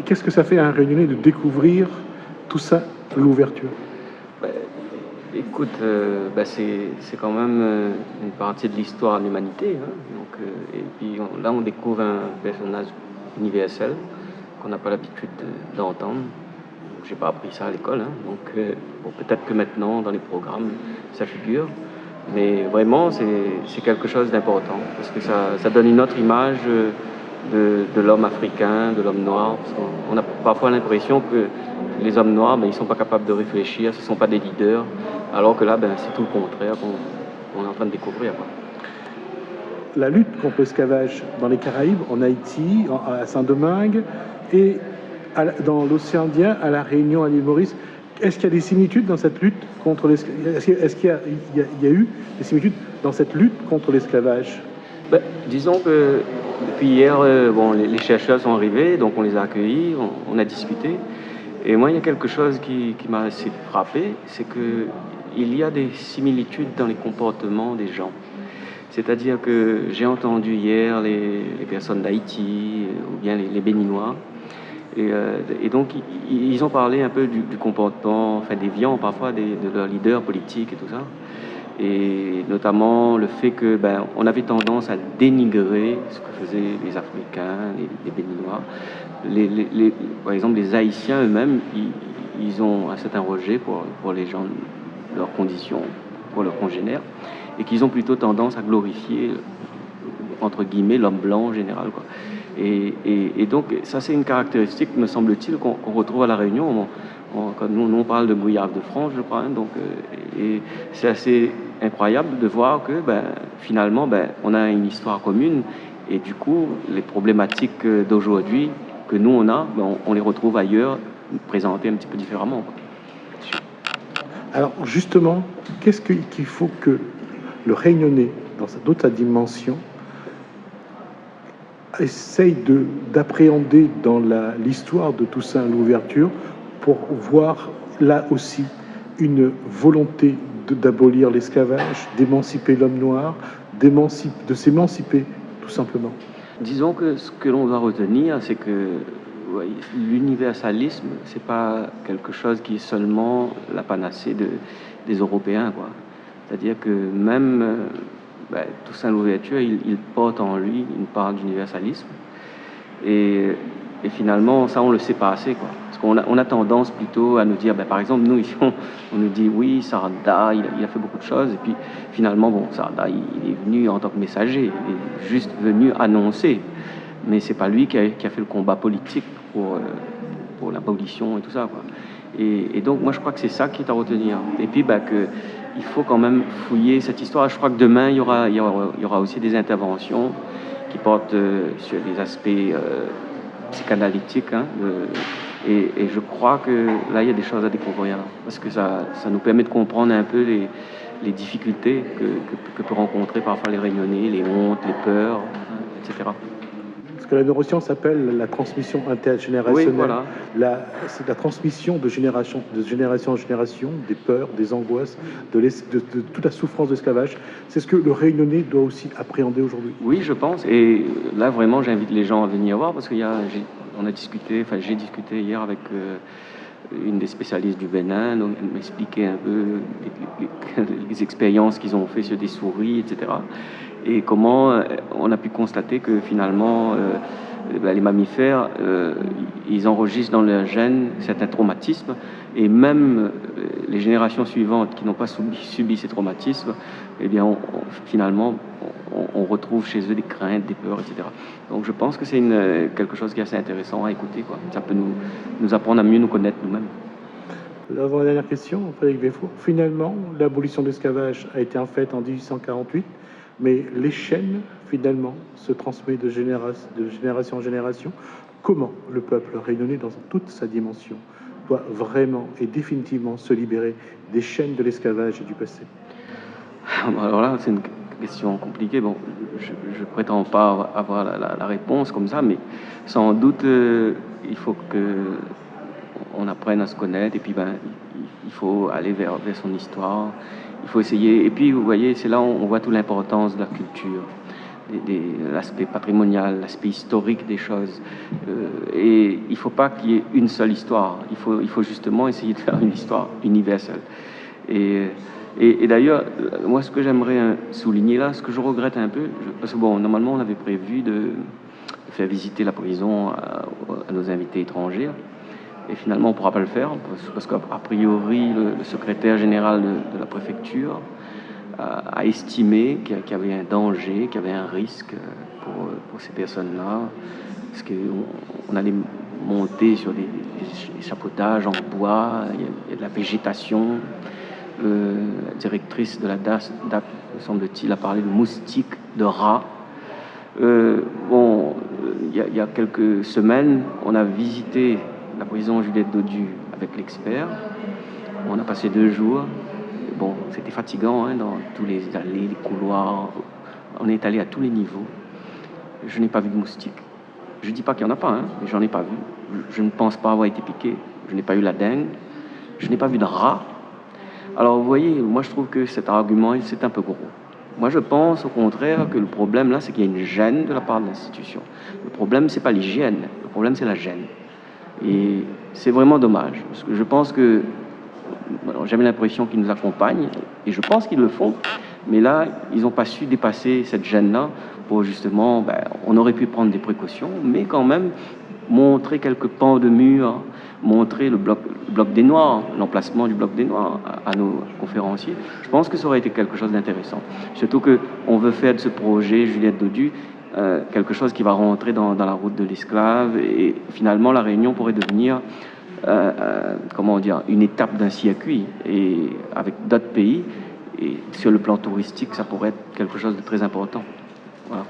Qu'est-ce que ça fait à un Réunionnais de découvrir tout ça, l'ouverture? Bah, écoute, c'est quand même une partie de l'histoire de l'humanité, hein. Donc, et puis là, on découvre un personnage universel qu'on n'a pas l'habitude d'entendre. J'ai pas appris ça à l'école, hein. Donc, bon, peut-être que maintenant, dans les programmes, ça figure. Mais vraiment, c'est quelque chose d'important parce que ça donne une autre image de l'homme africain, de l'homme noir. Parce qu'on a parfois l'impression que les hommes noirs, ils ne sont pas capables de réfléchir, ce ne sont pas des leaders, alors que là, c'est tout le contraire qu'on est en train de découvrir, quoi. La lutte contre l'esclavage dans les Caraïbes, en Haïti, à Saint-Domingue et dans l'océan Indien, à La Réunion, à l'île Maurice, est-ce qu'il y a des similitudes dans cette lutte contre l'esclavage? Est-ce qu'il y a eu des similitudes dans cette lutte contre l'esclavage? Disons que depuis hier, les chercheurs sont arrivés, donc on les a accueillis, on a discuté. Et moi, il y a quelque chose qui m'a assez frappé, c'est qu'il y a des similitudes dans les comportements des gens. C'est-à-dire que j'ai entendu hier les personnes d'Haïti ou bien les Béninois. Et donc, ils ont parlé un peu du comportement déviant parfois de leurs leaders politiques et tout ça. Et notamment le fait que on avait tendance à dénigrer ce que faisaient les Africains, les Béninois. Par exemple, les Haïtiens eux-mêmes, ils ont un certain rejet pour les gens, leurs conditions, pour leurs congénères, et qu'ils ont plutôt tendance à glorifier, entre guillemets, l'homme blanc en général, quoi. Et donc, ça, c'est une caractéristique, me semble-t-il, qu'on retrouve à La Réunion. Quand nous, on parle de Gouyave de France, je crois, hein, donc, et c'est assez incroyable de voir que finalement, on a une histoire commune, et du coup, les problématiques d'aujourd'hui que nous, on a, on les retrouve ailleurs, présentées un petit peu différemment, quoi. Alors, justement, qu'est-ce qu'il faut que le Réunionnais, dans toute sa dimension, essaye d'appréhender dans l'histoire de Toussaint Louverture pour voir là aussi une volonté d'abolir l'esclavage, d'émanciper l'homme noir, de s'émanciper tout simplement? Disons que ce que l'on doit retenir, c'est que l'universalisme, c'est pas quelque chose qui est seulement la panacée des Européens, quoi. C'est-à-dire que même Toussaint Louverture, il porte en lui une part d'universalisme. Et finalement, ça, on le sait pas assez, quoi. Parce qu'on a tendance plutôt à nous dire, par exemple, nous, ici, on nous dit, oui, Sarada, il a fait beaucoup de choses. Et puis, finalement, Sarada, il est venu en tant que messager. Il est juste venu annoncer. Mais c'est pas lui qui a fait le combat politique pour l'abolition et tout ça, quoi. Et donc, moi, je crois que c'est ça qui est à retenir. Et puis, il faut quand même fouiller cette histoire. Je crois que demain, il y aura aussi des interventions qui portent sur les aspects psychanalytiques, hein, et je crois que là, il y a des choses à découvrir, parce que ça nous permet de comprendre un peu les difficultés que peuvent rencontrer parfois les Réunionnais, les hontes, les peurs, etc. Ce que la neuroscience appelle la transmission intergénérationnelle. Oui, voilà. C'est la transmission de génération en génération, des peurs, des angoisses, de toute la souffrance de l'esclavage. C'est ce que le Réunionnais doit aussi appréhender aujourd'hui. Oui, je pense. Et là, vraiment, j'invite les gens à venir voir, parce j'ai discuté hier avec une des spécialistes du Bénin, donc elle m'expliquait un peu les expériences qu'ils ont fait sur des souris, etc. Et comment on a pu constater que finalement, les mammifères, ils enregistrent dans leur gène certains traumatismes, et même les générations suivantes qui n'ont pas subi ces traumatismes, finalement, on retrouve chez eux des craintes, des peurs, etc. Donc je pense que c'est quelque chose qui est assez intéressant à écouter, quoi. Ça peut nous apprendre à mieux nous connaître nous-mêmes. Avant la dernière question, Frédéric Véfour, finalement, l'abolition de l'esclavage a été en fait en 1848, mais les chaînes, finalement, se transmettent de génération en génération. Comment le peuple réunionnais, dans toute sa dimension, doit vraiment et définitivement se libérer des chaînes de l'esclavage et du passé? Alors là, c'est une question compliquée. Bon, je prétends pas avoir la réponse comme ça, mais sans doute, il faut on apprenne à se connaître, et puis il faut aller vers son histoire. Il faut essayer. Et puis, vous voyez, c'est là où on voit toute l'importance de la culture. l'aspect patrimonial, l'aspect historique des choses. Et il ne faut pas qu'il y ait une seule histoire. Il faut justement essayer de faire une histoire universelle. Et d'ailleurs, moi, ce que j'aimerais souligner là, ce que je regrette un peu, parce que bon, normalement, on avait prévu de faire visiter la prison à nos invités étrangers. Et finalement, on ne pourra pas le faire, parce qu'a priori, le secrétaire général de la préfecture a estimé qu'il y avait un danger, qu'il y avait un risque pour ces personnes-là, parce qu'on allait monter sur des échafaudages en bois, il y a de la végétation. La directrice de la DAP, me semble-t-il, a parlé de moustiques, de rats. Bon, il y a quelques semaines, on a visité la prison Juliette Dodu avec l'expert. On a passé 2 jours. Bon, c'était fatigant, hein, dans tous les allées, les couloirs. On est allé à tous les niveaux. Je n'ai pas vu de moustiques. Je ne dis pas qu'il n'y en a pas, hein, mais j'en ai pas vu. Je ne pense pas avoir été piqué. Je n'ai pas eu la dengue. Je n'ai pas vu de rats. Alors, vous voyez, moi, je trouve que cet argument, c'est un peu gros. Moi, je pense, au contraire, que le problème, là, c'est qu'il y a une gêne de la part de l'institution. Le problème, c'est pas l'hygiène. Le problème, c'est la gêne. Et c'est vraiment dommage. Parce que je pense que... Alors, j'avais l'impression qu'ils nous accompagnent, et je pense qu'ils le font. Mais là, ils n'ont pas su dépasser cette gêne-là pour justement... on aurait pu prendre des précautions, mais quand même montrer quelques pans de mur, montrer le bloc des Noirs, l'emplacement du bloc des Noirs à nos conférenciers. Je pense que ça aurait été quelque chose d'intéressant. Surtout qu'on veut faire de ce projet Juliette Dodu quelque chose qui va rentrer dans la route de l'esclave, et finalement la Réunion pourrait devenir comment dire, une étape d'un circuit, et avec d'autres pays, et sur le plan touristique, ça pourrait être quelque chose de très important. Voilà.